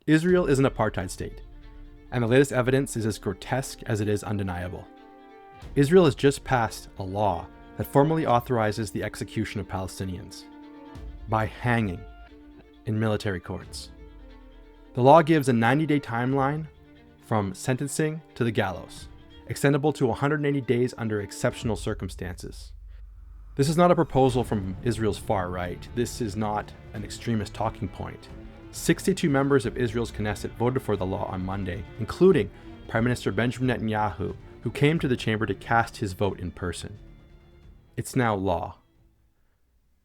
Israel is an apartheid state, and the latest evidence is as grotesque as it is undeniable. Israel has just passed a law that formally authorizes the execution of Palestinians by hanging in military courts. The law gives a 90-day timeline from sentencing to the gallows, extendable to 180 days under exceptional circumstances. This is not a proposal from Israel's far right. This is not an extremist talking point. 62 members of Israel's Knesset voted for the law on Monday, including Prime Minister Benjamin Netanyahu, who came to the chamber to cast his vote in person. It's now law.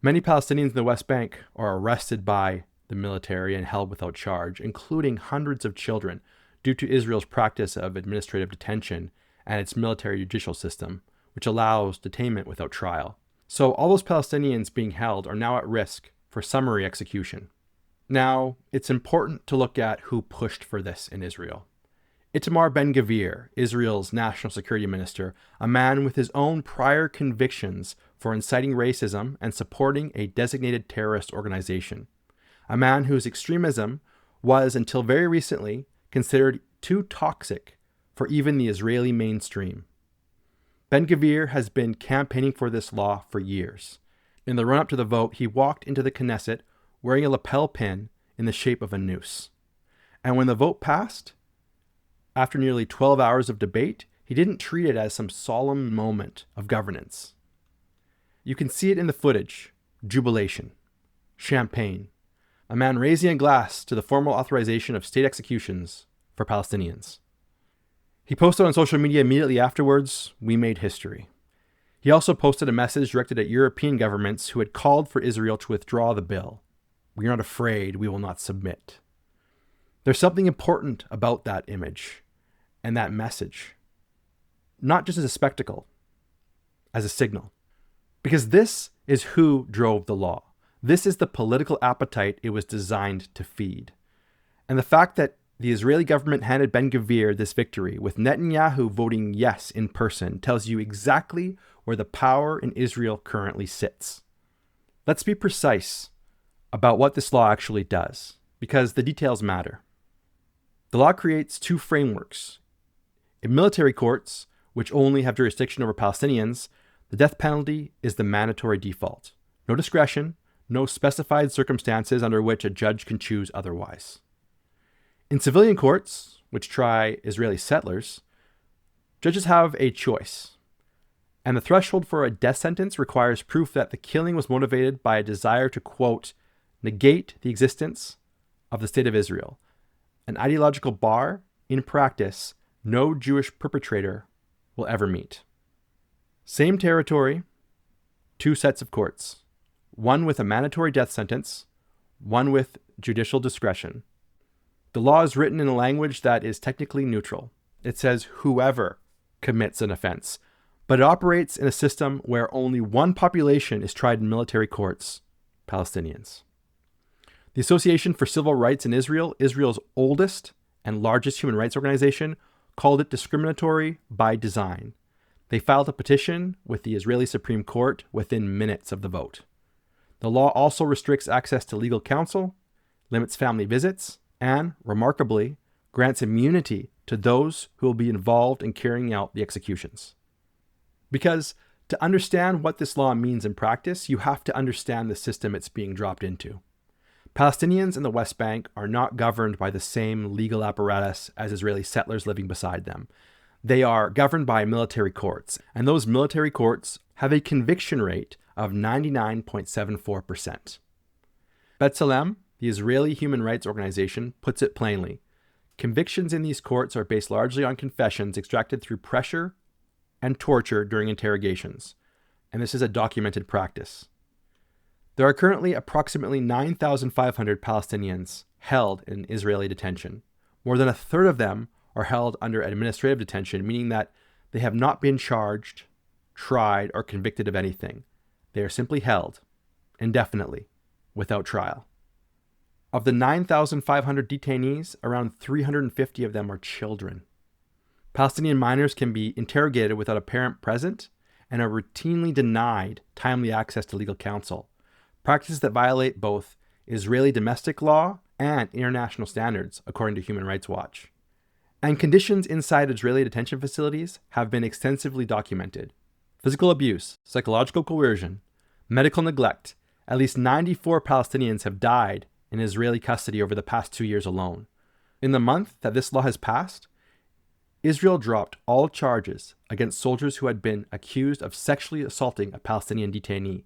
Many Palestinians in the West Bank are arrested by the military and held without charge, including hundreds of children, due to Israel's practice of administrative detention and its military judicial system, which allows detainment without trial. So all those Palestinians being held are now at risk for summary execution. Now, it's important to look at who pushed for this in Israel. Itamar Ben-Gvir, Israel's national security minister, a man with his own prior convictions for inciting racism and supporting a designated terrorist organization. A man whose extremism was, until very recently, considered too toxic for even the Israeli mainstream. Ben-Gvir has been campaigning for this law for years. In the run-up to the vote, he walked into the Knesset wearing a lapel pin in the shape of a noose. And when the vote passed, after nearly 12 hours of debate, he didn't treat it as some solemn moment of governance. You can see it in the footage: jubilation, champagne, a man raising a glass to the formal authorization of state executions for Palestinians. He posted on social media immediately afterwards, "We made history." He also posted a message directed at European governments who had called for Israel to withdraw the bill. "We are not afraid, we will not submit." There's something important about that image and that message, not just as a spectacle, as a signal. Because this is who drove the law. This is the political appetite it was designed to feed. And the fact that the Israeli government handed Ben-Gvir this victory, with Netanyahu voting yes in person, tells you exactly where the power in Israel currently sits. Let's be precise about what this law actually does, because the details matter. The law creates two frameworks. In military courts, which only have jurisdiction over Palestinians, the death penalty is the mandatory default. No discretion, no specified circumstances under which a judge can choose otherwise. In civilian courts, which try Israeli settlers, judges have a choice. And the threshold for a death sentence requires proof that the killing was motivated by a desire to, quote, negate the existence of the state of Israel, an ideological bar, in practice, no Jewish perpetrator will ever meet. Same territory, two sets of courts, one with a mandatory death sentence, one with judicial discretion. The law is written in a language that is technically neutral. It says whoever commits an offense, but it operates in a system where only one population is tried in military courts: Palestinians. The Association for Civil Rights in Israel, Israel's oldest and largest human rights organization, called it discriminatory by design. They filed a petition with the Israeli Supreme Court within minutes of the vote. The law also restricts access to legal counsel, limits family visits, and, remarkably, grants immunity to those who will be involved in carrying out the executions. Because to understand what this law means in practice, you have to understand the system it's being dropped into. Palestinians in the West Bank are not governed by the same legal apparatus as Israeli settlers living beside them. They are governed by military courts, and those military courts have a conviction rate of 99.74%. B'Tselem, the Israeli human rights organization, puts it plainly: convictions in these courts are based largely on confessions extracted through pressure and torture during interrogations, and this is a documented practice. There are currently approximately 9,500 Palestinians held in Israeli detention. More than a third of them are held under administrative detention, meaning that they have not been charged, tried, or convicted of anything. They are simply held indefinitely, without trial. Of the 9,500 detainees, around 350 of them are children. Palestinian minors can be interrogated without a parent present and are routinely denied timely access to legal counsel, practices that violate both Israeli domestic law and international standards, according to Human Rights Watch. And conditions inside Israeli detention facilities have been extensively documented. Physical abuse, psychological coercion, medical neglect. At least 94 Palestinians have died in Israeli custody over the past 2 years alone. In the month that this law has passed, Israel dropped all charges against soldiers who had been accused of sexually assaulting a Palestinian detainee,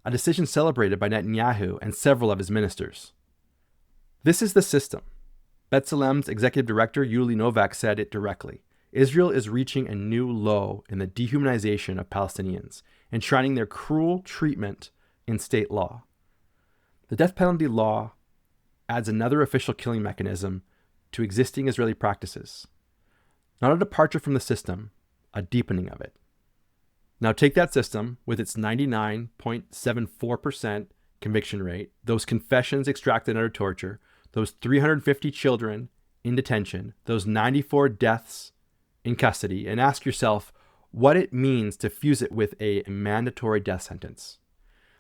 a decision celebrated by Netanyahu and several of his ministers. This is the system. B'Tselem's executive director, Yuli Novak, said it directly. Israel is reaching a new low in the dehumanization of Palestinians, enshrining their cruel treatment in state law. The death penalty law adds another official killing mechanism to existing Israeli practices. Not a departure from the system, a deepening of it. Now take that system with its 99.74% conviction rate, those confessions extracted under torture, those 350 children in detention, those 94 deaths in custody, and ask yourself what it means to fuse it with a mandatory death sentence.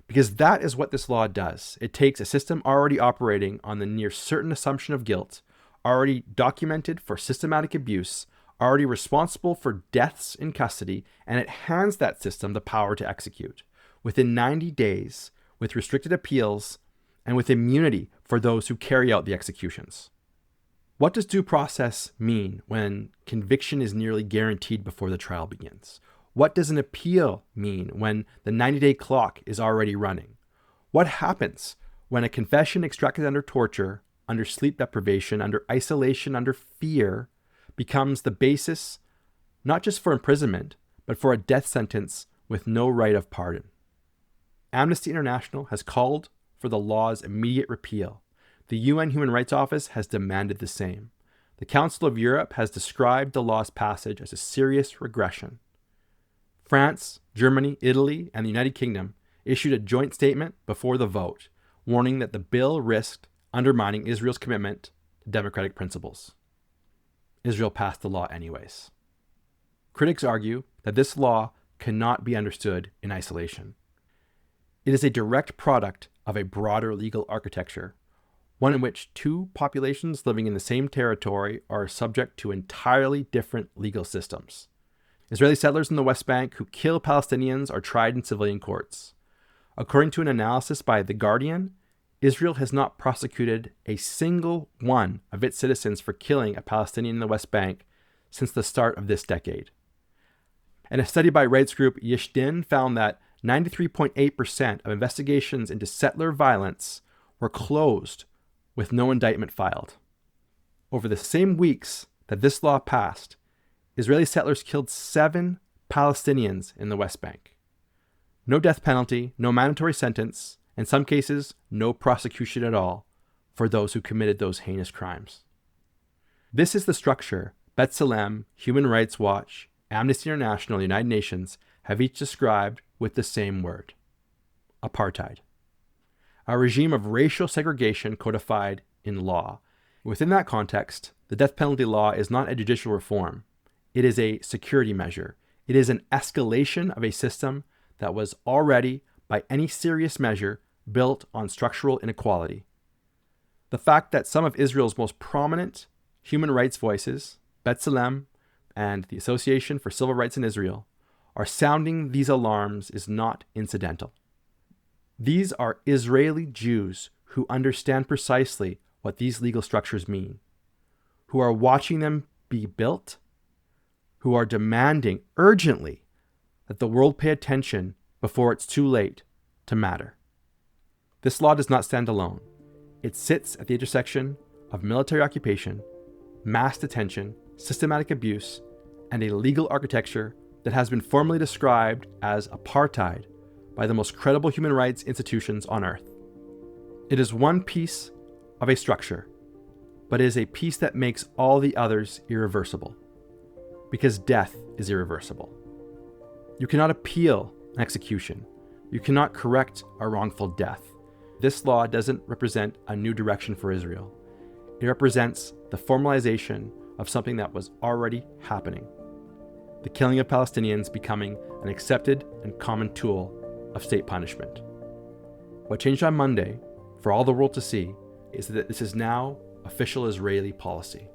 Because that is what this law does. It takes a system already operating on the near certain assumption of guilt, already documented for systematic abuse, already responsible for deaths in custody, and it hands that system the power to execute within 90 days with restricted appeals and with immunity for those who carry out the executions. What does due process mean when conviction is nearly guaranteed before the trial begins? What does an appeal mean when the 90-day clock is already running? What happens when a confession extracted under torture, under sleep deprivation, under isolation, under fear, becomes the basis not just for imprisonment, but for a death sentence with no right of pardon? Amnesty International has called for the law's immediate repeal. The UN Human Rights Office has demanded the same. The Council of Europe has described the law's passage as a serious regression. France, Germany, Italy, and the United Kingdom issued a joint statement before the vote, warning that the bill risked undermining Israel's commitment to democratic principles. Israel passed the law anyways. Critics argue that this law cannot be understood in isolation. It is a direct product of a broader legal architecture, one in which two populations living in the same territory are subject to entirely different legal systems. Israeli settlers in the West Bank who kill Palestinians are tried in civilian courts. According to an analysis by The Guardian, Israel has not prosecuted a single one of its citizens for killing a Palestinian in the West Bank since the start of this decade. And a study by rights group Yesh Din found that 93.8% of investigations into settler violence were closed with no indictment filed. Over the same weeks that this law passed, Israeli settlers killed 7 Palestinians in the West Bank. No death penalty, no mandatory sentence, in some cases, no prosecution at all for those who committed those heinous crimes. This is the structure B'Tselem, Human Rights Watch, Amnesty International, and the United Nations have each described with the same word: apartheid. A regime of racial segregation codified in law. Within that context, the death penalty law is not a judicial reform. It is a security measure. It is an escalation of a system that was already, by any serious measure, built on structural inequality. The fact that some of Israel's most prominent human rights voices, B'Tselem and the Association for Civil Rights in Israel, are sounding these alarms is not incidental. These are Israeli Jews who understand precisely what these legal structures mean, who are watching them be built, who are demanding urgently that the world pay attention before it's too late to matter. This law does not stand alone. It sits at the intersection of military occupation, mass detention, systematic abuse, and a legal architecture that has been formally described as apartheid by the most credible human rights institutions on earth. It is one piece of a structure, but it is a piece that makes all the others irreversible, because death is irreversible. You cannot appeal an execution. You cannot correct a wrongful death. This law doesn't represent a new direction for Israel. It represents the formalization of something that was already happening. The killing of Palestinians becoming an accepted and common tool of state punishment. What changed on Monday, for all the world to see, is that this is now official Israeli policy.